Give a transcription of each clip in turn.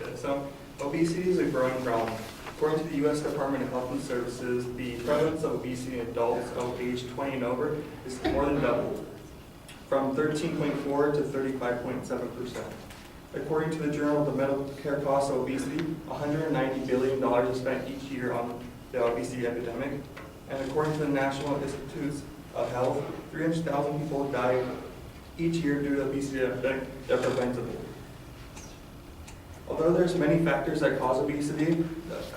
Okay, so obesity is a growing problem. According to the U.S. Department of Health and Services, the prevalence of obesity in adults of age 20 and over is more than doubled, from 13.4 to 35.7%. According to the Journal of the Medical Care Costs of Obesity, $190 billion is spent each year on the obesity epidemic. And according to the National Institutes of Health, 300,000 people die each year due to obesity epidemic that are preventable. Although there's many factors that cause obesity,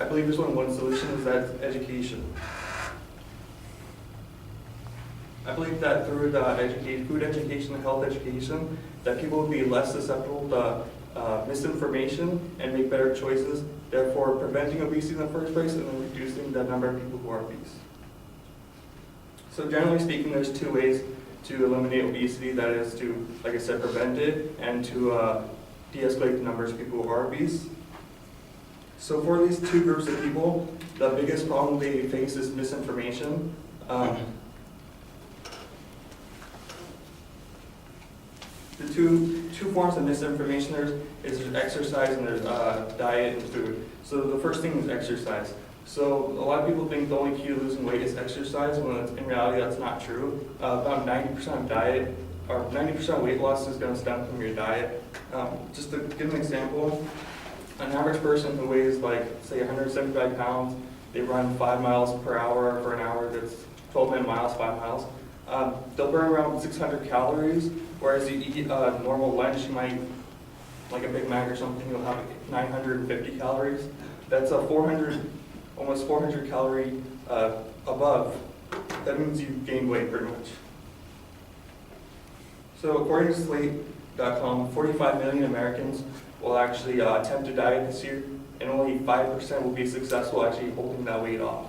I believe there's only one solution, is that it's education. I believe that through the food education and health education, that people would be less susceptible to misinformation and make better choices, therefore preventing obesity in the first place and then reducing the number of people who are obese. So generally speaking, there's two ways to eliminate obesity. That is to, like I said, prevent it, and to de-escalate the numbers of people who are obese. So for these two groups of people, the biggest problem they face is misinformation. The two forms of misinformation there's exercise and there's diet and food. So the first thing is exercise. So a lot of people think the only key to losing weight is exercise, when in reality that's not true. About 90% of diet, or 90% of weight loss is going to stem from your diet. Just to give an example, an average person who weighs like, say 175 pounds, they run 5 miles per hour for an hour, that's 12-minute miles, 5 miles. They'll burn around 600 calories, whereas you eat a normal lunch, you might, like a Big Mac or something, you'll have 950 calories. That's almost 400 calorie above. That means you gained weight pretty much. So according to Slate.com, 45 million Americans will actually attempt to diet this year, and only 5% will be successful actually holding that weight off.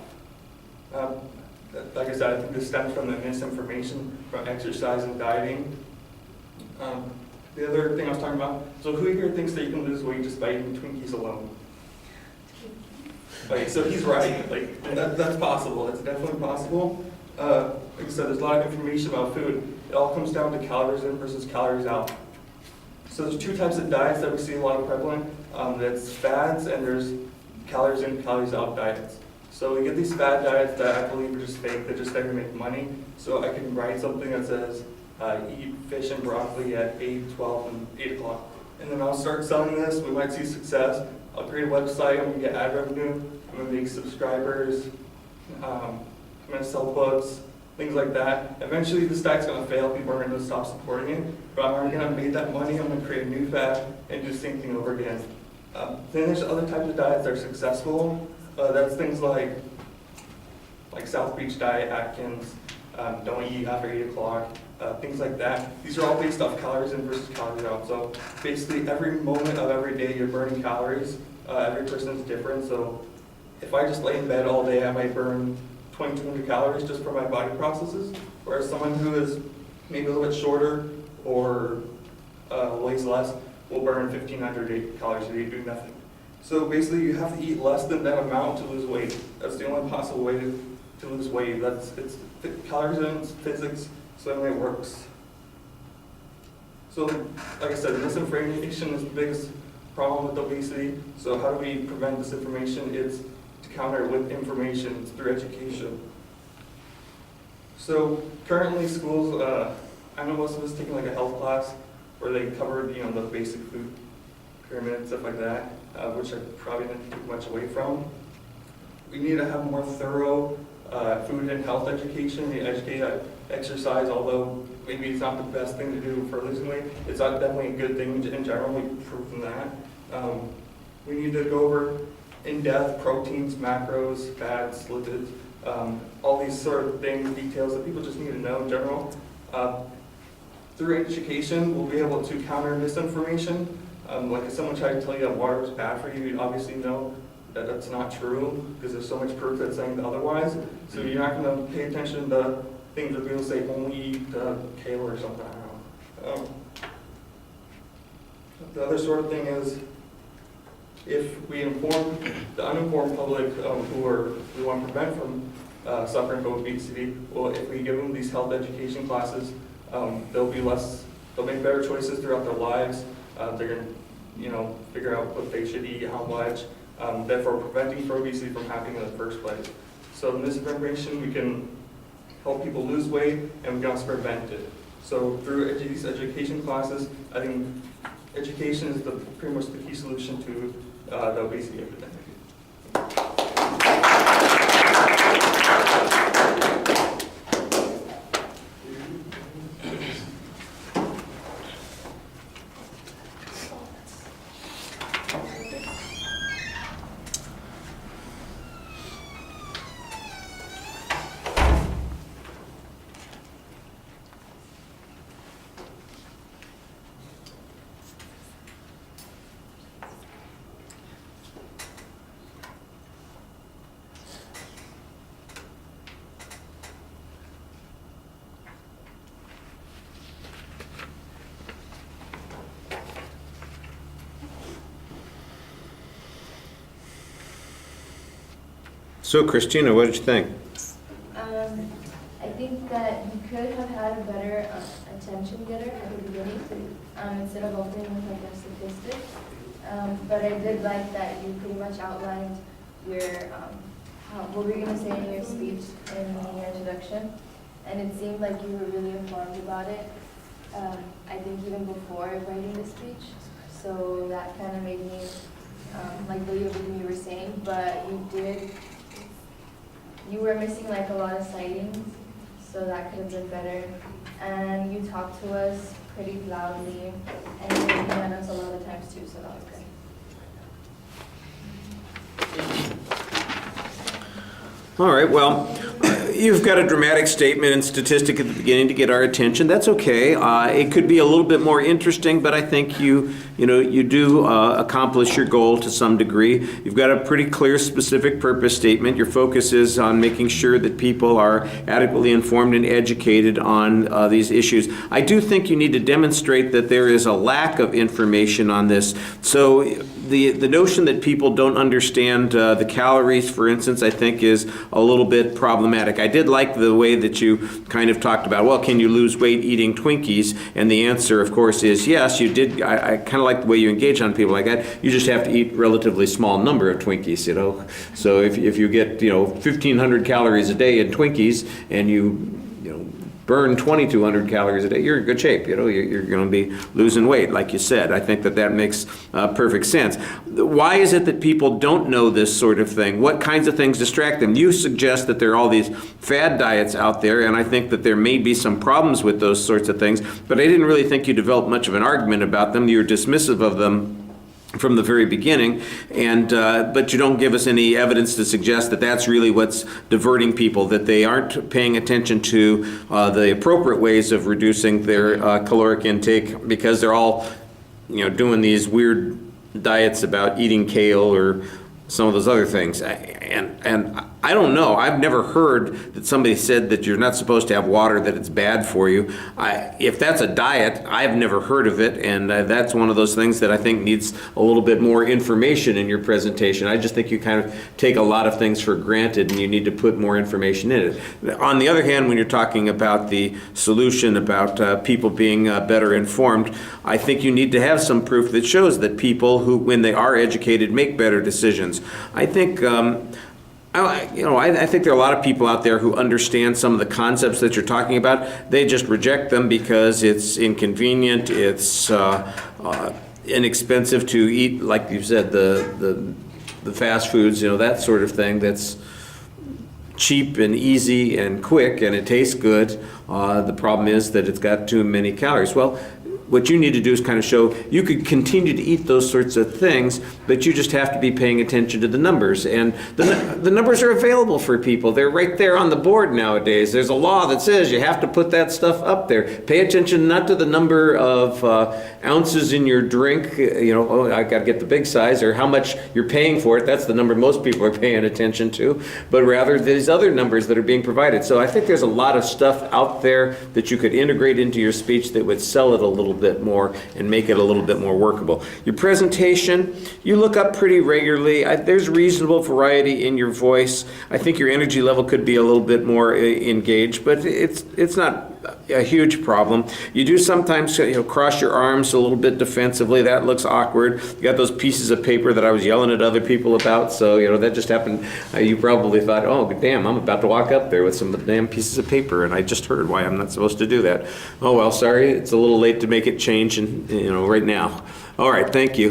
Like I said, I think this stems from the misinformation from exercise and dieting. The other thing I was talking about, so who here thinks that you can lose weight just by eating Twinkies alone? Like, so he's right, like that's possible, it's definitely possible. Like I said, there's a lot of information about food. It all comes down to calories in versus calories out. So there's two types of diets that we see a lot of prevalent. That's fads, and there's calories in, calories out diets. So we get these fad diets that I believe are just fake, they're just there to make money. So I can write something that says, eat fish and broccoli at 8, 12, and 8 o'clock. And then I'll start selling this, we might see success. I'll create a website, I'm going to get ad revenue, I'm going to make subscribers, I'm going to sell books, things like that. Eventually this diet's going to fail, people are going to stop supporting it, but I'm already going to make that money, I'm going to create a new fad and do the same thing over again. Then there's other types of diets that are successful. That's things like South Beach Diet, Atkins, don't eat after 8 o'clock, things like that. These are all based off calories in versus calories out. So basically every moment of every day you're burning calories. Every person is different. So if I just lay in bed all day, I might burn 2,200 calories just for my body processes. Whereas someone who is maybe a little bit shorter or weighs less will burn 1,500 calories a day doing nothing. So basically you have to eat less than that amount to lose weight. That's the only possible way to lose weight. It's calories in, it's physics, so anyway it works. So like I said, misinformation is the biggest problem with obesity. So how do we prevent this information? It's to counter it with information. It's through education. So currently schools, I know most of us taking like a health class where they covered the basic food pyramid and stuff like that, which I probably didn't take much away from. We need to have more thorough food and health education. We educate exercise, although maybe it's not the best thing to do for losing weight. It's definitely a good thing in general. We've proven that. We need to go over in-depth proteins, macros, fats, lipids, all these sort of things, details that people just need to know in general. Through education, we'll be able to counter misinformation. Like if someone tried to tell you that water is bad for you, you'd obviously know that that's not true because there's so much proof that's saying otherwise. So you're not going to pay attention to things that people say only eat kale or something. I don't know. The other sort of thing is if we inform the uninformed public who we want to prevent from suffering from obesity, well, if we give them these health education classes, they'll make better choices throughout their lives. They're going to figure out what they should eat, how much, therefore preventing obesity from happening in the first place. So in this information, we can help people lose weight, and we can also prevent it. So through these education classes, I think education is pretty much the key solution to the obesity epidemic. So, Christina, what did you think? I think that you could have had a better attention getter at the beginning instead of opening with like a statistic. But I did like that you pretty much outlined your what were you going to say in your speech in your introduction, and it seemed like you were really informed about it. I think even before writing the speech, so that kind of made me like believe everything you were saying. But you were missing like a lot of sightings, so that could have been better. And you talked to us pretty loudly, and you were looking at us a lot of times too, so that was good. All right, well, you've got a dramatic statement and statistic at the beginning to get our attention. That's okay. It could be a little bit more interesting, but I think you do accomplish your goal to some degree. You've got a pretty clear, specific purpose statement. Your focus is on making sure that people are adequately informed and educated on these issues. I do think you need to demonstrate that there is a lack of information on this. So the notion that people don't understand the calories, for instance, I think is a little bit problematic. I did like the way that you kind of talked about, well, can you lose weight eating Twinkies? And the answer, of course, is yes, you did. I kind of like the way you engage on people like that. You just have to eat relatively small number of Twinkies, So if you get, 1,500 calories a day in Twinkies and you burn 2,200 calories a day, you're in good shape. You're going to be losing weight, like you said. I think that makes perfect sense. Why is it that people don't know this sort of thing? What kinds of things distract them? You suggest that there are all these fad diets out there, and I think that there may be some problems with those sorts of things, but I didn't really think you developed much of an argument about them. You're dismissive of them from the very beginning, but you don't give us any evidence to suggest that that's really what's diverting people, that they aren't paying attention to the appropriate ways of reducing their caloric intake because they're all, doing these weird diets about eating kale or some of those other things. And I don't know. I've never heard that somebody said that you're not supposed to have water, that it's bad for you. If that's a diet, I've never heard of it, and that's one of those things that I think needs a little bit more information in your presentation. I just think you kind of take a lot of things for granted, and you need to put more information in it. On the other hand, when you're talking about the solution, about people being better informed, I think you need to have some proof that shows that people who, when they are educated, make better decisions. I think I think there are a lot of people out there who understand some of the concepts that you're talking about. They just reject them because it's inconvenient, it's inexpensive to eat, like you said, the fast foods, that sort of thing that's cheap and easy and quick and it tastes good. The problem is that it's got too many calories. Well, what you need to do is kind of show you could continue to eat those sorts of things, but you just have to be paying attention to the numbers. And the numbers are available for people. They're right there on the board nowadays. There's a law that says you have to put that stuff up there. Pay attention not to the number of ounces in your drink, I got to get the big size, or how much you're paying for it. That's the number most people are paying attention to, but rather these other numbers that are being provided. So I think there's a lot of stuff out there that you could integrate into your speech that would sell it a little bit more and make it a little bit more workable. Your presentation, you look up pretty regularly. There's reasonable variety in your voice. I think your energy level could be a little bit more engaged, but it's not a huge problem. You do sometimes, cross your arms a little bit defensively. That looks awkward. You got those pieces of paper that I was yelling at other people about. So, that just happened. You probably thought, oh, damn, I'm about to walk up there with some damn pieces of paper, and I just heard why I'm not supposed to do that. Oh, well, sorry. It's a little late to make it change, right now. All right, thank you.